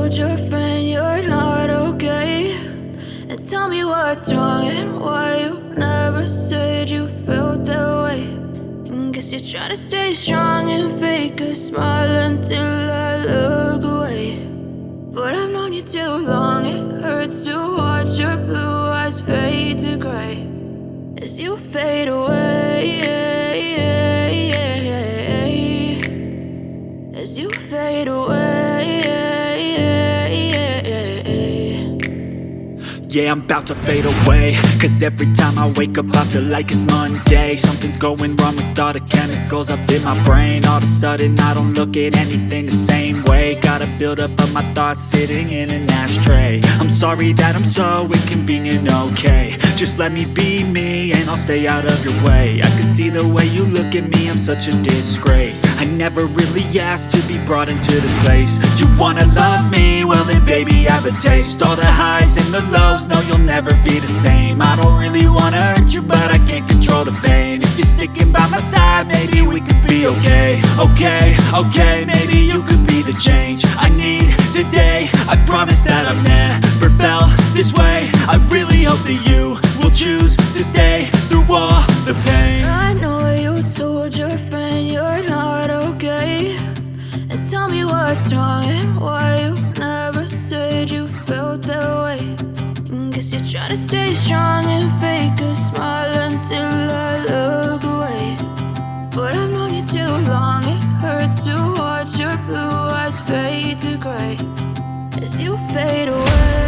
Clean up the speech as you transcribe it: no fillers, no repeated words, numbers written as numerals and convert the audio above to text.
told your friend you're not okay, and tell me what's wrong and why you never said you felt that way. And guess you're trying to stay strong and fake a smile until I look away. But I've known you too long, it hurts to watch your blue eyes fade to gray as you fade away, as you fade away. Yeah, I'm about to fade away, cause every time I wake up I feel like it's Monday. Something's going wrong with all the chemicals up in my brain. All of a sudden I don't look at anything the same way. Got a buildup of my thoughts sitting in an ashtray. I'm sorry that I'm so inconvenient, okay. Just let me be me and I'll stay out of your way. I can see the way you look at me, I'm such a disgrace. I never really asked to be brought into this place. You wanna love me? Well then baby have a taste. All the highs and the lows, no, you'll never be the same. I don't really wanna hurt you, but I can't control the pain. If you're sticking by my side, maybe we could be okay. Okay, maybe you could be the change I need today. I promise that I've never felt this way. I really hope that you will choose to stay through all the pain. I know you told your friend you're not okay, and tell me what's wrong and why you never said you felt that way. Guess you're trying to stay strong and fake a smile until I look away. But I've known you too long, it hurts to watch your blue eyes fade to gray as you fade away.